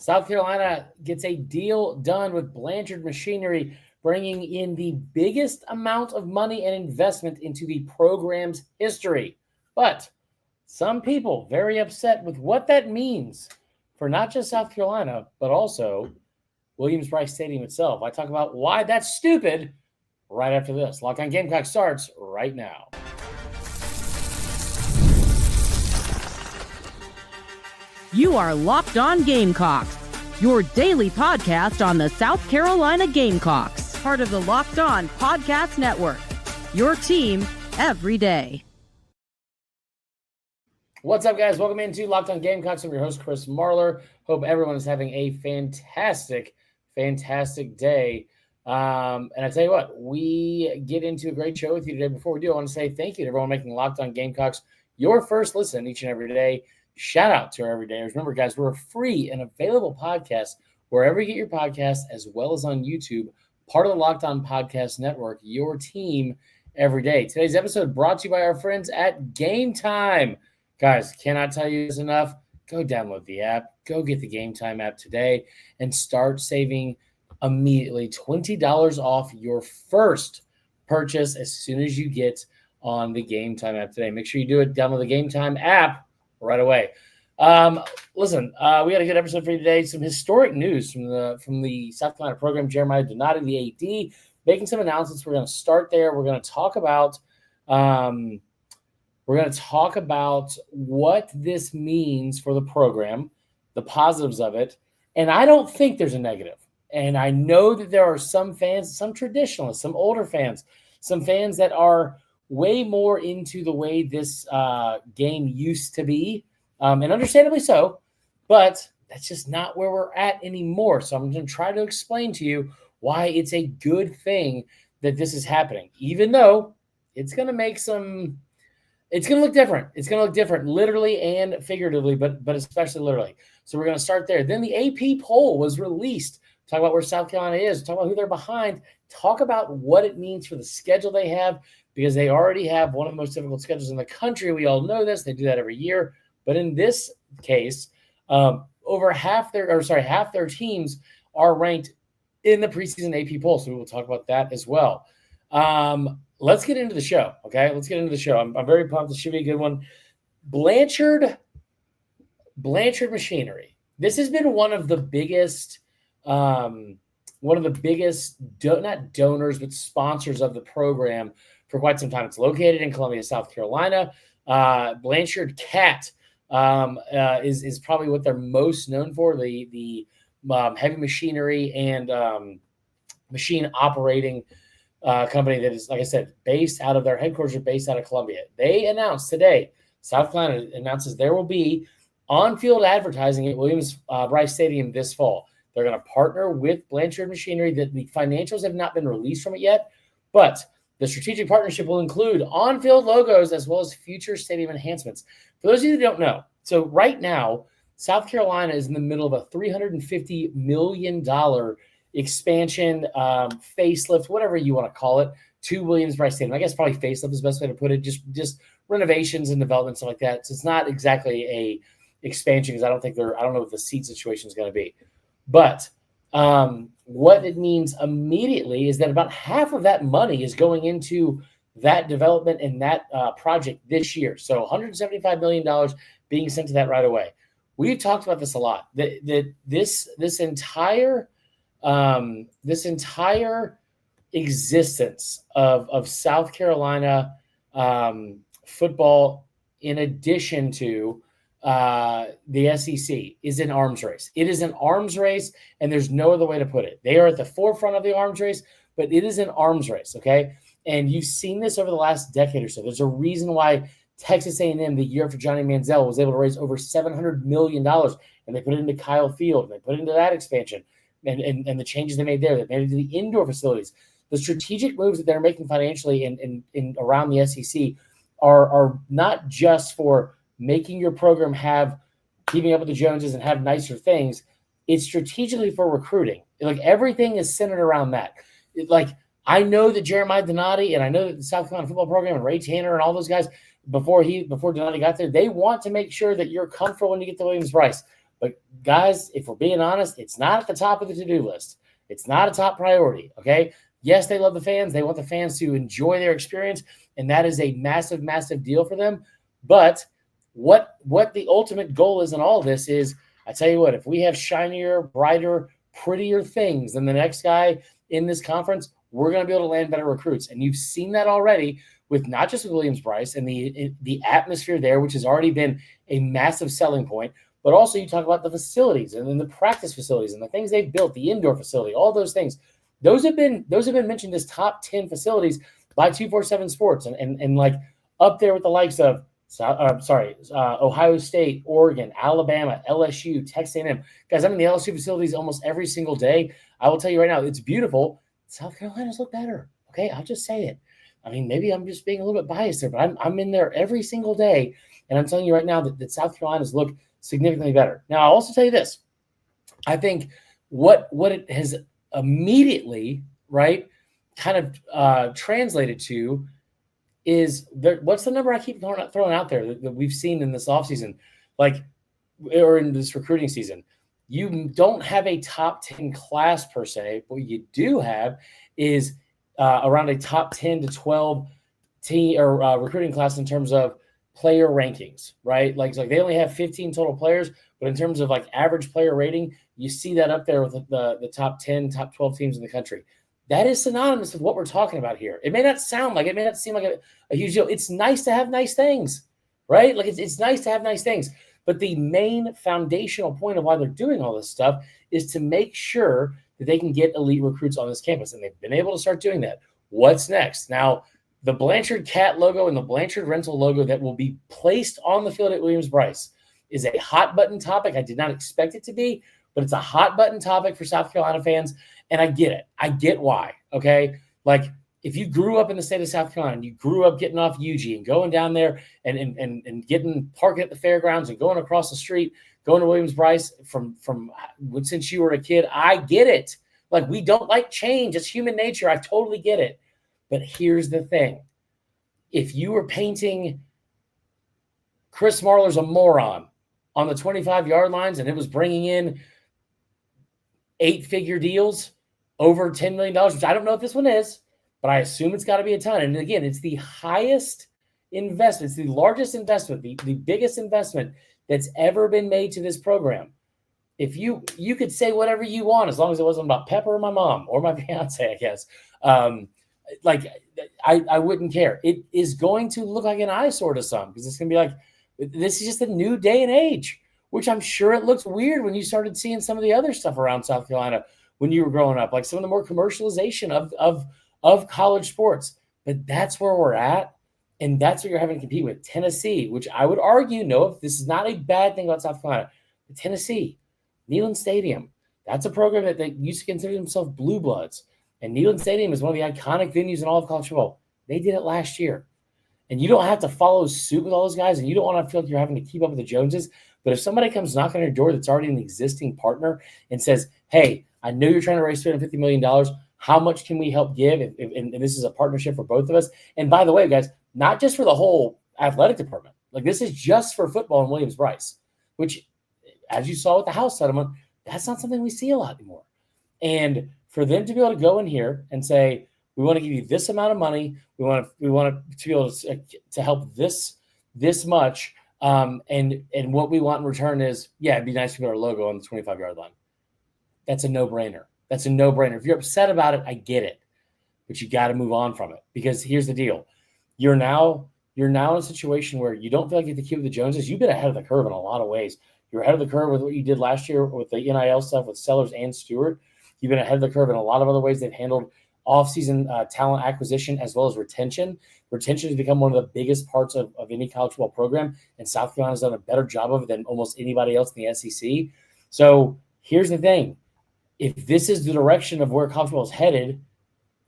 South Carolina gets a deal done with Blanchard Machinery, bringing in the biggest amount of money and investment into the program's history. But some people very upset with what that means for not just South Carolina, but also Williams-Brice Stadium itself. I talk about why that's stupid right after this. Locked On Gamecocks starts right now. You are Locked On Gamecocks, your daily podcast on the South Carolina Gamecocks, part of the Locked On Podcast Network, your team every day. What's up, guys? Welcome into Locked On Gamecocks. I'm your host, Chris Marler. Hope everyone is having a fantastic day. And I tell you what, we get into a great show with you today. Before we do, I want to say thank you to everyone making Locked On Gamecocks your first listen each and every day. Shout out to our everydayers. Remember, guys, we're a free and available podcast wherever you get your podcasts, as well as on YouTube, part of the Locked On Podcast Network, your team every day. Today's episode brought to you by our friends at Game Time. Guys, cannot tell you this enough. Go download the app. Go get the Game Time app today and start saving immediately $20 off your first purchase as soon as you get on the Game Time app today. Make sure you do it. Download the Game Time app right away. Listen, we had a good episode for you today. Some historic news from the South Carolina program. Jeremiah Donati, the AD, making some announcements. We're going to start there. We're going to talk about what this means for the program, the positives of it, and I don't think there's a negative. And I know that there are some fans, some traditionalists, some older fans, some fans that are way more into the way this game used to be, and understandably so, but that's just not where we're at anymore. So I'm going to try to explain to you why it's a good thing that this is happening, even though it's going to look different. It's going to look different literally and figuratively, but especially literally. So we're going to start there. Then the AP poll was released. Talk about where South Carolina is. Talk about who they're behind. Talk about what it means for the schedule they have, because they already have one of the most difficult schedules in the country. We all know this. They do that every year. But in this case, half their teams are ranked in the preseason AP poll. So we will talk about that as well. Let's get into the show, okay? Let's get into the show. I'm very pumped. This should be a good one. Blanchard Machinery. This has been one of the biggest not donors, but sponsors of the program for quite some time. It's located in Columbia, South Carolina. Blanchard Cat is probably what they're most known for, the heavy machinery and machine operating company that is, like I said, based out of their headquarters are based out of Columbia. They announced today, South Carolina announces there will be on-field advertising at Williams-Brice Stadium this fall. They're going to partner with Blanchard Machinery. The financials have not been released from it yet, but the strategic partnership will include on-field logos as well as future stadium enhancements. For those of you that don't know, so right now, South Carolina is in the middle of a $350 million expansion, facelift, whatever you want to call it, to Williams-Brice Stadium. I guess probably facelift is the best way to put it, just renovations and development, stuff like that. So it's not exactly a expansion, because I don't know what the seat situation is going to be. But what it means immediately is that about half of that money is going into that development and that project this year. So $175 million being sent to that right away. We've talked about this a lot. That this entire existence of South Carolina football, in addition to the SEC, is an arms race. It is an arms race, and there's no other way to put it. They are at the forefront of the arms race, but it is an arms race, okay? And you've seen this over the last decade or so. There's a reason why Texas A&M, the year after Johnny Manziel, was able to raise over $700 million, and they put it into Kyle Field, and they put it into that expansion, and the changes they made there. They made it to the indoor facilities. The strategic moves that they're making financially in around the SEC are not just for making your program keeping up with the Joneses and have nicer things. It's strategically for recruiting. Like, everything is centered around that. I know that Jeremiah Donati, and I know that the South Carolina football program and Ray Tanner and all those guys, before Donati got there, they want to make sure that you're comfortable when you get to Williams-Brice. But guys, if we're being honest, it's not at the top of the to-do list. It's not a top priority, okay? Yes, they love the fans. They want the fans to enjoy their experience, and that is a massive, massive deal for them. But what the ultimate goal is in all this is, I tell you what, if we have shinier, brighter, prettier things than the next guy in this conference, we're going to be able to land better recruits. And you've seen that already with not just with Williams-Brice and the atmosphere there, which has already been a massive selling point, but also you talk about the facilities and then the practice facilities and the things they've built, the indoor facility, all those things. Those have been mentioned as top 10 facilities by 247 Sports and like up there with the likes of Ohio State, Oregon, Alabama, LSU, Texas A&M. Guys, I'm in the LSU facilities almost every single day. I will tell you right now, it's beautiful. South Carolina's look better. Okay, I'll just say it. I mean, maybe I'm just being a little bit biased there, but I'm in there every single day, and I'm telling you right now that South Carolina's look significantly better. Now, I'll also tell you this. I think what it has immediately, right, kind of translated to is what's the number I keep throwing out there that we've seen in this offseason, or in this recruiting season? You don't have a top 10 class per se. What you do have is around a top 10 to 12 team or recruiting class in terms of player rankings, right? Like they only have 15 total players, but in terms of like average player rating, you see that up there with the top 10, top 12 teams in the country. That is synonymous with what we're talking about here. It may not seem like a huge deal. It's nice to have nice things, right? Like it's nice to have nice things. But the main foundational point of why they're doing all this stuff is to make sure that they can get elite recruits on this campus. And they've been able to start doing that. What's next? Now, the Blanchard Cat logo and the Blanchard Rental logo that will be placed on the field at Williams-Brice is a hot button topic. I did not expect it to be, but it's a hot button topic for South Carolina fans. And I get it. I get why. Okay. Like if you grew up in the state of South Carolina and you grew up getting off UG and going down there and getting parking at the fairgrounds and going across the street, going to Williams-Brice from since you were a kid, I get it. Like we don't like change. It's human nature. I totally get it. But here's the thing. If you were painting Chris Marler's a moron on the 25-yard lines and it was bringing in 8-figure deals over $10 million, which I don't know if this one is, but I assume it's got to be a ton. And again, it's the highest investment. It's the largest investment, the biggest investment that's ever been made to this program. If you could say whatever you want, as long as it wasn't about Pepper or my mom or my fiance, I guess. I wouldn't care. It is going to look like an eyesore to some because it's going to be like, this is just a new day and age, which I'm sure it looks weird when you started seeing some of the other stuff around South Carolina when you were growing up, like some of the more commercialization of college sports. But that's where we're at, and that's what you're having to compete with. Tennessee, which I would argue, no, this is not a bad thing about South Carolina. But Tennessee, Neyland Stadium, that's a program that they used to consider themselves blue bloods. And Neyland Stadium is one of the iconic venues in all of college football. They did it last year. And you don't have to follow suit with all those guys, and you don't want to feel like you're having to keep up with the Joneses. But if somebody comes knocking on your door that's already an existing partner and says, hey, I know you're trying to raise $250 million. How much can we help give? And this is a partnership for both of us. And by the way, guys, not just for the whole athletic department. Like this is just for football in Williams-Brice, which, as you saw with the house settlement, that's not something we see a lot anymore. And for them to be able to go in here and say, we want to give you this amount of money, we want to be able to help this much, and what we want in return is, yeah, it'd be nice to put our logo on the 25-yard line. That's a no-brainer. That's a no-brainer. If you're upset about it, I get it, but you got to move on from it because here's the deal: you're now in a situation where you don't feel like you have to keep with the Joneses. You've been ahead of the curve in a lot of ways. You're ahead of the curve with what you did last year with the NIL stuff with Sellers and Stewart. You've been ahead of the curve in a lot of other ways. They've handled off-season talent acquisition as well as retention. Retention has become one of the biggest parts of any college football program, and South Carolina's done a better job of it than almost anybody else in the SEC. So here's the thing. If this is the direction of where college football is headed,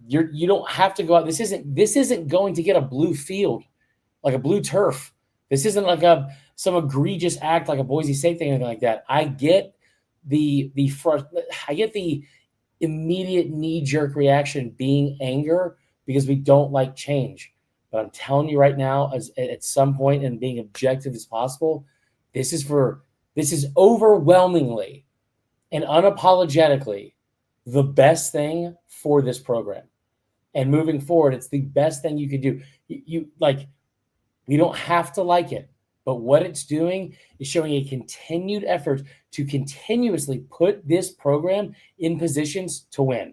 you don't have to go out. This isn't going to get a blue field, like a blue turf. This isn't like some egregious act like a Boise State thing or anything like that. I get the immediate knee-jerk reaction being anger because we don't like change. But I'm telling you right now, at some point, and being objective as possible, this is for This is overwhelmingly and unapologetically the best thing for this program. And moving forward, it's the best thing you could do. We don't have to like it, but what it's doing is showing a continued effort to continuously put this program in positions to win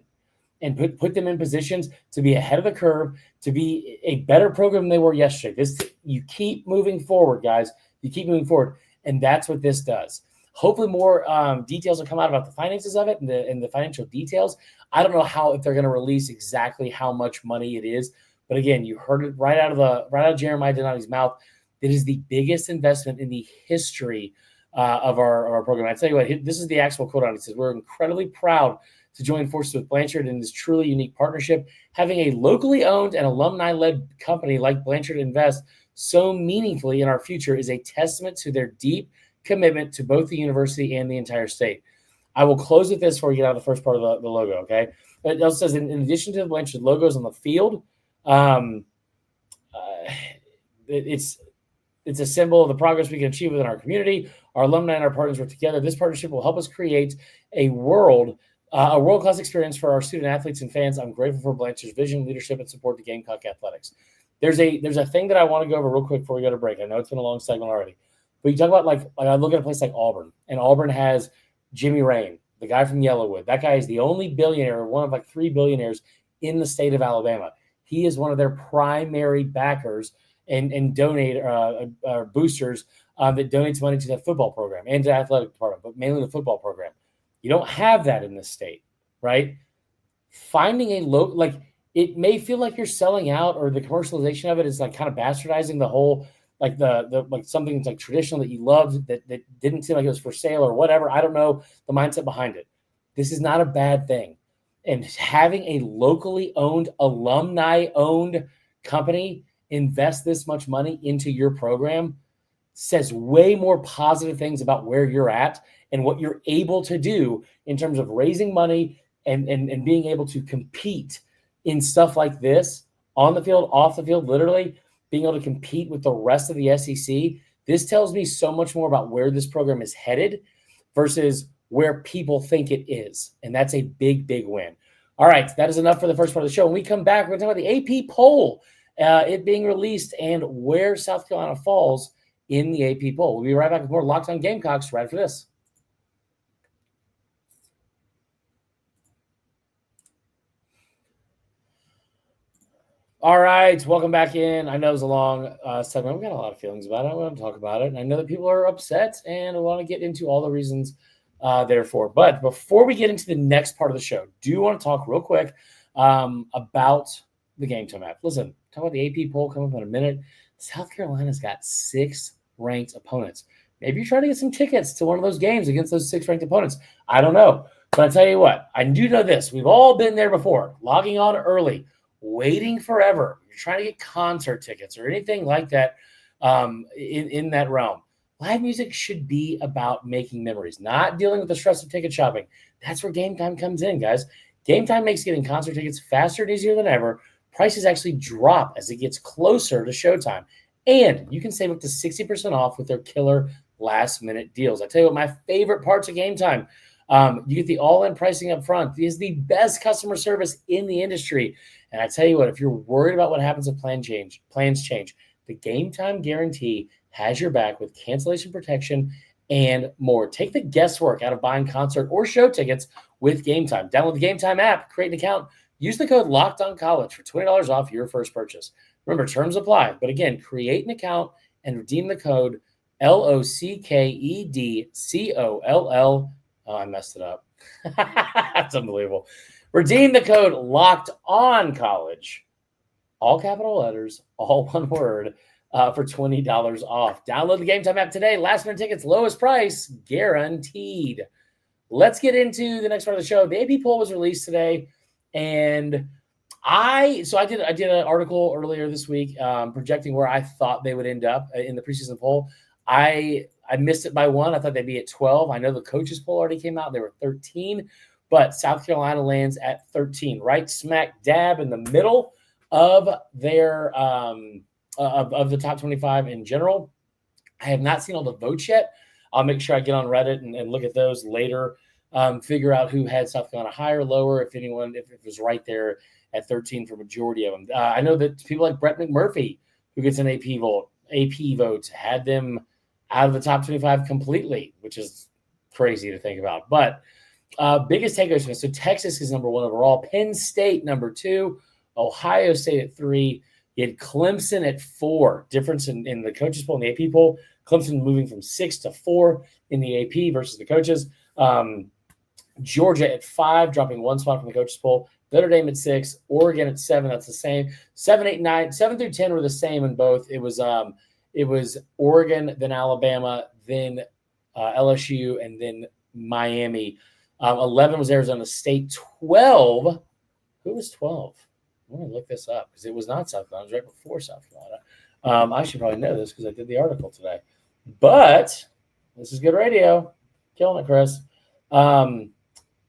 and put them in positions to be ahead of the curve, to be a better program than they were yesterday. You keep moving forward, guys. You keep moving forward, and that's what this does. Hopefully more details will come out about the finances of it and the financial details. I don't know if they're going to release exactly how much money it is, but again, you heard it right out of Jeremiah Donati's mouth. It is the biggest investment in the history of our program. I tell you what, this is the actual quote on it. It says, "We're incredibly proud to join forces with Blanchard in this truly unique partnership. Having a locally owned and alumni-led company like Blanchard invest so meaningfully in our future is a testament to their deep commitment to both the university and the entire state." I will close with this before we get out of the first part of the logo, okay? It also says, in addition to the Blanchard logos on the field, it's a symbol of the progress we can achieve within our community. Our alumni and our partners work together. This partnership will help us create a world-class experience for our student athletes and fans. I'm grateful for Blanchard's vision, leadership, and support to Gamecock athletics. There's a thing that I want to go over real quick before we go to break. I know it's been a long segment already, but you talk about like I look at a place like Auburn, and Auburn has Jimmy Rain, the guy from Yellowwood. That guy is the only billionaire, one of like 3 billionaires in the state of Alabama. He is one of their primary backers and boosters that donates money to the football program and to the athletic department, but mainly the football program. You don't have that in this state, right? Finding it may feel like you're selling out, or the commercialization of it is like kind of bastardizing the whole, like the something that's like traditional that you loved that didn't seem like it was for sale or whatever. I don't know the mindset behind it. This is not a bad thing. And having a locally owned, alumni-owned company invest this much money into your program says way more positive things about where you're at and what you're able to do in terms of raising money and being able to compete in stuff like this on the field, off the field, literally being able to compete with the rest of the SEC. This tells me so much more about where this program is headed versus where people think it is. And that's a big, big win. All right, that is enough for the first part of the show. When we come back, we're going to talk about the AP poll, it being released, and where South Carolina falls in the AP poll. We'll be right back with more Locked On Gamecocks right after this. All right, welcome back in. I know it was a long segment. We got a lot of feelings about it. I want to talk about it. And I know that people are upset, and I want to get into all the reasons therefore. But before we get into the next part of the show, do want to talk real quick about the Game Time app. Listen, talk about the AP poll coming up in a minute. South Carolina's got 6 ranked opponents. Maybe you're trying to get some tickets to one of those games against those 6 ranked opponents. I don't know. But I tell you what, I do know this. We've all been there before, logging on early, waiting forever. You're trying to get concert tickets or anything like that in that realm. Live music should be about making memories, not dealing with the stress of ticket shopping. That's where Game Time comes in, guys. Game Time makes getting concert tickets faster and easier than ever. Prices actually drop as it gets closer to showtime. And you can save up to 60% off with their killer last-minute deals. I tell you what, my favorite parts of Game Time, you get the all-in pricing up front. It is the best customer service in the industry. And I tell you what, if you're worried about what happens if plans change, the Game Time guarantee has your back with cancellation protection and more. Take the guesswork out of buying concert or show tickets with Game Time. Download the Game Time app, create an account, use the code LOCKEDONCollege for $20 off your first purchase. Remember, terms apply. But again, create an account and redeem the code LOCKEDCOLL. Oh, I messed it up. That's unbelievable. Redeem the code LOCKEDONCollege. All capital letters, all one word, for $20 off. Download the Game Time app today. Last minute tickets, lowest price, guaranteed. Let's get into the next part of the show. The AP poll was released today, and I did an article earlier this week projecting where I thought they would end up in the preseason poll. I missed it by 1. I thought they'd be at 12. I know the coaches poll already came out. They were 13, but South Carolina lands at 13, right smack dab in the middle of their of the top 25 in general. I have not seen all the votes yet. I'll make sure I get on Reddit and look at those later, figure out who had South Carolina higher or lower, if it was right there at 13 for majority of them. I know that people like Brett McMurphy, who gets an AP vote, had them out of the top 25 completely, which is crazy to think about. But biggest takeaways. So Texas is number 1 overall. Penn State number 2. Ohio State at 3. You had Clemson at 4. Difference in the coaches poll and the AP poll. Clemson moving from 6 to 4 in the AP versus the coaches. Georgia at 5, dropping 1 spot from the coaches poll. Notre Dame at 6. Oregon at 7. That's the same. 7, 8, 9, 7 through 10 were the same in both. It was Oregon, then Alabama, then LSU, and then Miami. 11 was Arizona State. 12. Who was 12? I'm going to look this up because it was not South Carolina. It was right before South Carolina. I should probably know this because I did the article today. But this is good radio. Killing it, Chris.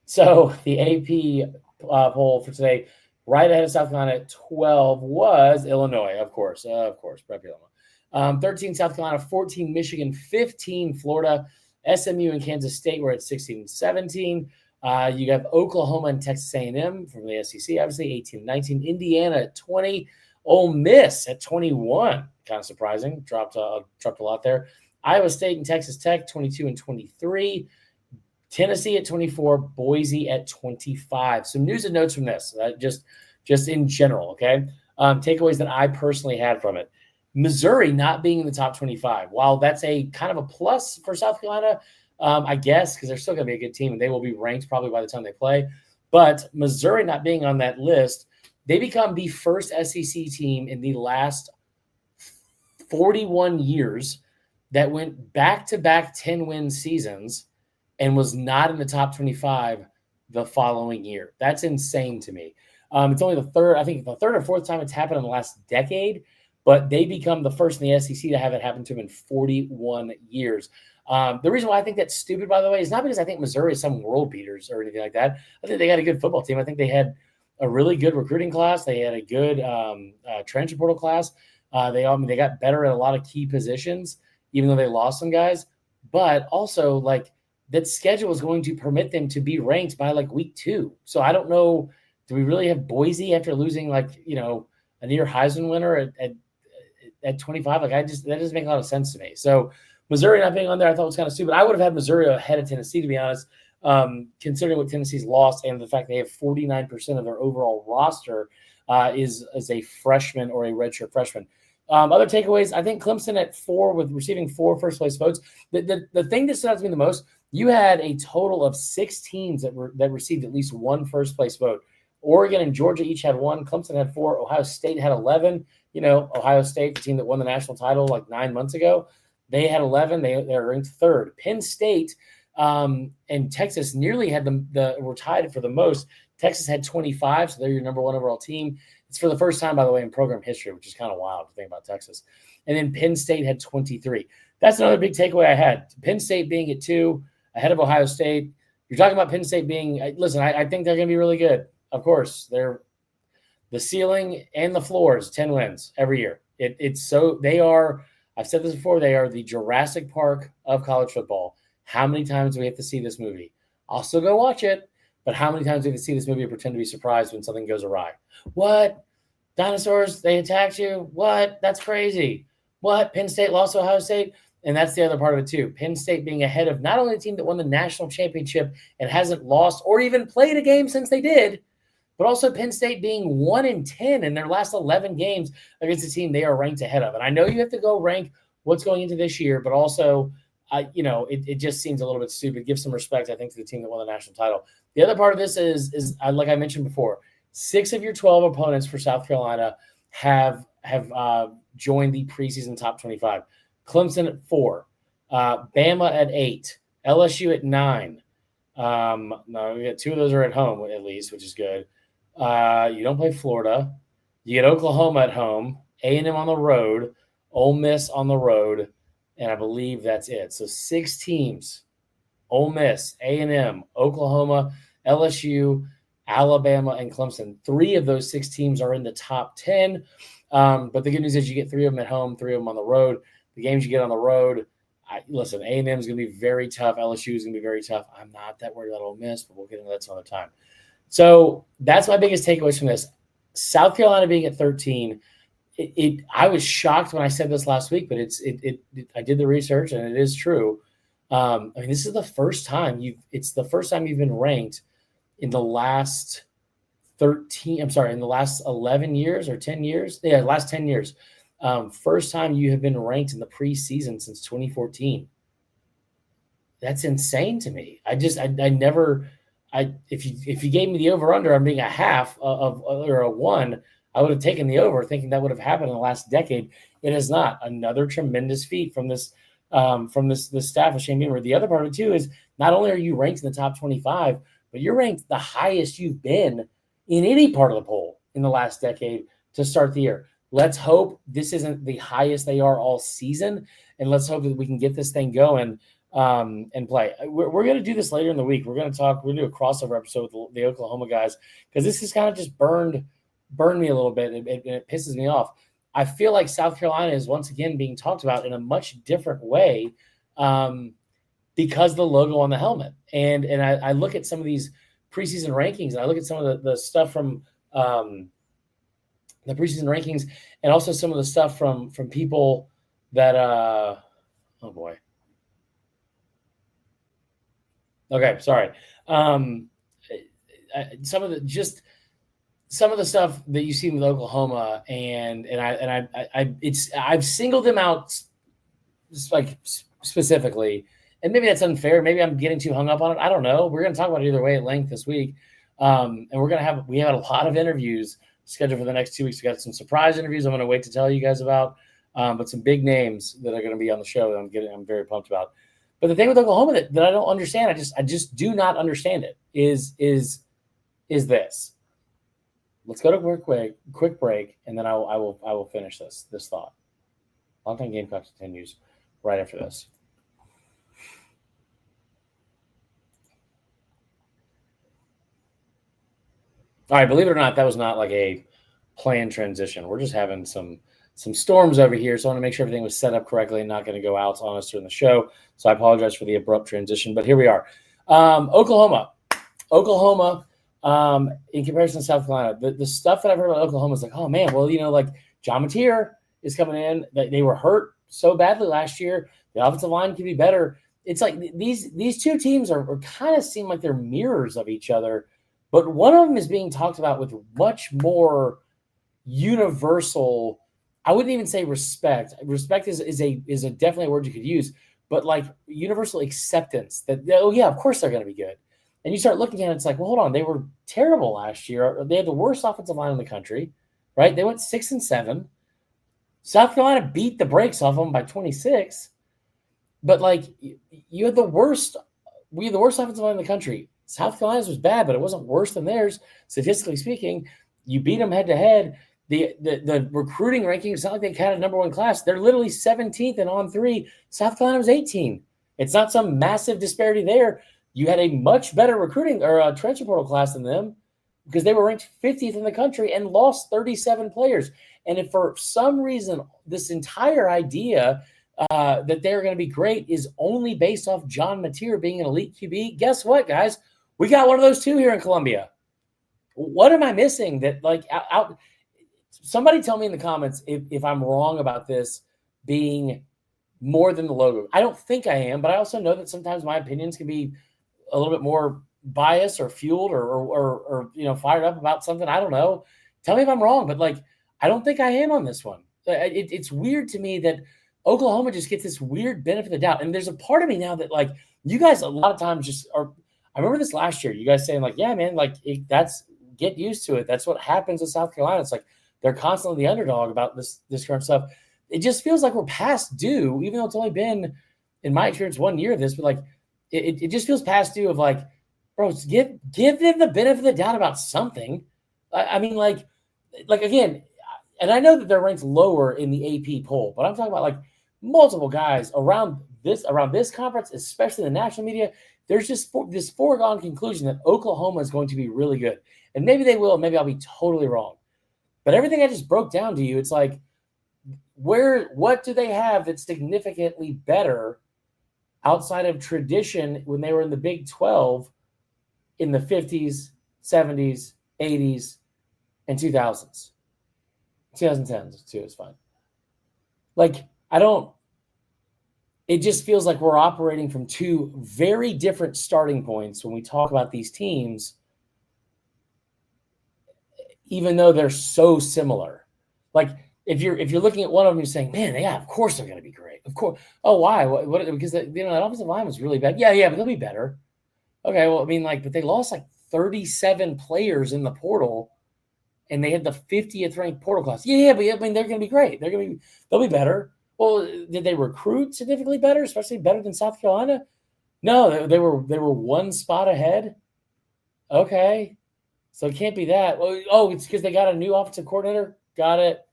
So the AP poll for today, right ahead of South Carolina at 12 was Illinois, of course, Prep Illinois. 13 South Carolina, 14 Michigan, 15 Florida. SMU and Kansas State were at 16 and 17. You have Oklahoma and Texas A&M from the SEC, obviously 18 and 19. Indiana at 20. Ole Miss at 21. Kind of surprising. Dropped a lot there. Iowa State and Texas Tech, 22 and 23. Tennessee at 24. Boise at 25. Some news and notes from this, just in general, okay? Takeaways that I personally had from it. Missouri not being in the top 25. While that's a kind of a plus for South Carolina, I guess, because they're still going to be a good team and they will be ranked probably by the time they play. But Missouri not being on that list, they become the first SEC team in the last 41 years that went back-to-back 10-win seasons and was not in the top 25 the following year. That's insane to me. It's only the third or fourth time it's happened in the last decade, but they become the first in the SEC to have it happen to them in 41 years. The reason why I think that's stupid, by the way, is not because I think Missouri is some world beaters or anything like that. I think they got a good football team. I think they had a really good recruiting class. They had a good transfer portal class. They got better at a lot of key positions, even though they lost some guys. But also, like, that schedule is going to permit them to be ranked by like week 2. So I don't know. Do we really have Boise after losing a near Heisman winner at 25? Like, that doesn't make a lot of sense to me. So Missouri not being on there, I thought was kind of stupid. I would have had Missouri ahead of Tennessee, to be honest, considering what Tennessee's lost and the fact they have 49% of their overall roster is a freshman or a redshirt freshman. Other takeaways, I think Clemson at 4 with receiving 4 first-place votes. The thing that stood out to me the most, you had a total of 6 teams that received at least 1 first-place vote. Oregon and Georgia each had 1. Clemson had 4. Ohio State had 11. Ohio State, the team that won the national title like 9 months ago, they had 11. They're ranked 3rd. Penn State and Texas nearly had were tied for the most. Texas had 25, so they're your number 1 overall team. It's for the first time, by the way, in program history, which is kind of wild to think about Texas. And then Penn State had 23. That's another big takeaway I had. Penn State being at 2, ahead of Ohio State. You're talking about Penn State being – listen, I think they're going to be really good. Of course, they're the ceiling and the floor is 10 wins every year. They are – I've said this before, they are the Jurassic Park of college football. How many times do we have to see this movie? I'll still go watch it, but how many times do we have to see this movie and pretend to be surprised when something goes awry? What? Dinosaurs, they attacked you? What? That's crazy. What? Penn State lost to Ohio State? And that's the other part of it too. Penn State being ahead of not only the team that won the national championship and hasn't lost or even played a game since they did, but also Penn State being 1-10 in their last 11 games against a team they are ranked ahead of. And I know you have to go rank what's going into this year, but also, it just seems a little bit stupid. Give some respect, I think, to the team that won the national title. The other part of this is like I mentioned before, 6 of your 12 opponents for South Carolina have joined the preseason top 25. Clemson at 4, Bama at 8, LSU at 9. No, we got 2 of those are at home at least, which is good. You don't play Florida. You get Oklahoma at home, A&M on the road, Ole Miss on the road, and I believe that's it. So 6 teams: Ole Miss, A&M, Oklahoma, LSU, Alabama, and Clemson. 3 of those 6 teams are in the top 10. But the good news is you get 3 of them at home, 3 of them on the road. The games you get on the road, listen, A&M is going to be very tough. LSU is going to be very tough. I'm not that worried about Ole Miss, but we'll get into that some other time. So that's my biggest takeaways from this. South Carolina being at 13, I was shocked when I said this last week, but I did the research and it is true. This is the first time you've been ranked in the last 11 years or 10 years. Yeah, last 10 years. First time you have been ranked in the preseason since 2014. That's insane to me. If you gave me the over under on being a half or a 1, I would have taken the over, thinking that would have happened in the last decade. It is not. Another tremendous feat from this staff of Shane Beamer. The other part of it too is not only are you ranked in the top 25, but you're ranked the highest you've been in any part of the poll in the last decade to start the year. Let's hope this isn't the highest they are all season, and let's hope that we can get this thing going and play. We're going to do this later in the week. We're going to do a crossover episode with the Oklahoma guys because this has kind of just burned me a little bit, and it pisses me off. I feel like South Carolina is once again being talked about in a much different way because of the logo on the helmet. And I look at some of these preseason rankings, and I look at some of the stuff from the preseason rankings, and also some of the stuff from people that oh boy. Okay, sorry. Some of the stuff that you see with Oklahoma, and I've singled them out like specifically, and maybe that's unfair. Maybe I'm getting too hung up on it. I don't know. We're going to talk about it either way at length this week, and we have a lot of interviews scheduled for the next 2 weeks. We got some surprise interviews I'm going to wait to tell you guys about, but some big names that are going to be on the show that I'm very pumped about. But the thing with Oklahoma that I don't understand, I just do not understand it, is this. Let's go to quick break, and then I will finish this thought. Longtime Gamecocks continues right after this. All right, believe it or not, that was not like a planned transition. We're just having some storms over here, so I want to make sure everything was set up correctly and not going to go out on us during the show. So I apologize for the abrupt transition, but here we are. Oklahoma, in comparison to South Carolina, the stuff that I've heard about Oklahoma is like, oh man, well, like John Mateer is coming in. They were hurt so badly last year. The offensive line can be better. It's like these two teams are kind of seem like they're mirrors of each other, but one of them is being talked about with much more universal. I wouldn't even say respect. Respect is a definitely a word you could use, but like universal acceptance that, oh yeah, of course they're going to be good. And you start looking at it, it's like, well, hold on, they were terrible last year. They had the worst offensive line in the country, right? They went 6-7. South Carolina beat the brakes off them by 26. But like we had the worst offensive line in the country. South Carolina's was bad, but it wasn't worse than theirs. Statistically speaking, you beat them head to head. The recruiting rankings, it's not like they had a number one class. They're literally 17th and on 3. South Carolina was 18. It's not some massive disparity there. You had a much better recruiting or a transfer portal class than them because they were ranked 50th in the country and lost 37 players. And if for some reason this entire idea that they're going to be great is only based off John Mateer being an elite QB, guess what, guys? We got one of those too here in Columbia. What am I missing? That like out somebody tell me in the comments if I'm wrong about this being more than the logo. I don't think I am, but I also know that sometimes my opinions can be a little bit more biased or fueled or fired up about something. I don't know. Tell me if I'm wrong, but like I don't think I am on this one. It's weird to me that Oklahoma just gets this weird benefit of the doubt. And there's a part of me now that like you guys a lot of times just are. I remember this last year, you guys saying like, yeah, man, like that's get used to it. That's what happens with South Carolina. It's like they're constantly the underdog about this current stuff. It just feels like we're past due, even though it's only been, in my experience, 1 year of this, but like it just feels past due of like, bro, give them the benefit of the doubt about something. I mean, like again, and I know that they're ranked lower in the AP poll, but I'm talking about like multiple guys around this conference, especially the national media. There's just this foregone conclusion that Oklahoma is going to be really good. And maybe they will, maybe I'll be totally wrong. But everything I just broke down to you, it's like, what do they have that's significantly better outside of tradition when they were in the Big 12 in the 50s, 70s, 80s, and 2000s. 2010s too is fine. Like, it just feels like we're operating from two very different starting points when we talk about these teams, even though they're so similar. Like, if you're looking at one of them, you're saying, man, yeah, of course they're going to be great. Of course. Oh, why? What? Because that offensive line was really bad. Yeah, but they'll be better. Okay, well, I mean, but they lost 37 players in the portal, and they had the 50th ranked portal class. Yeah, but I mean, they're going to be great. They'll be better. Well, did they recruit significantly better, especially better than South Carolina? No, they were one spot ahead. Okay, so it can't be that. Oh, it's because they got a new offensive coordinator. Got it.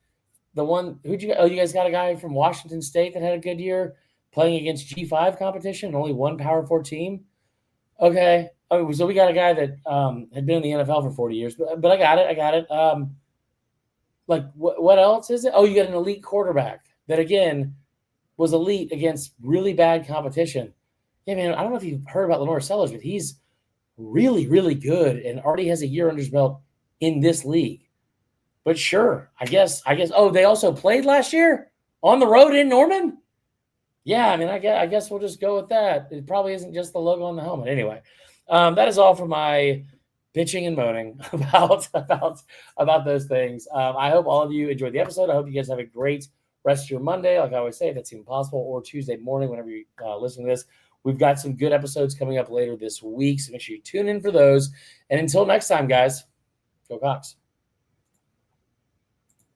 The one you guys got a guy from Washington State that had a good year playing against G5 competition, only one Power 4 team. Okay. Oh, so we got a guy that had been in the NFL for 40 years, but I got it. What else is it? Oh, you got an elite quarterback that, again, was elite against really bad competition. Yeah, man, I don't know if you've heard about Lenore Sellers, but he's really, really good and already has a year under his belt in this league. But sure, I guess. Oh, they also played last year on the road in Norman? Yeah, I mean, I guess we'll just go with that. It probably isn't just the logo on the helmet. Anyway, that is all for my bitching and moaning about those things. I hope all of you enjoyed the episode. I hope you guys have a great rest of your Monday. Like I always say, if that's even possible, or Tuesday morning, whenever you listen to this. We've got some good episodes coming up later this week, so make sure you tune in for those. And until next time, guys, go Cox.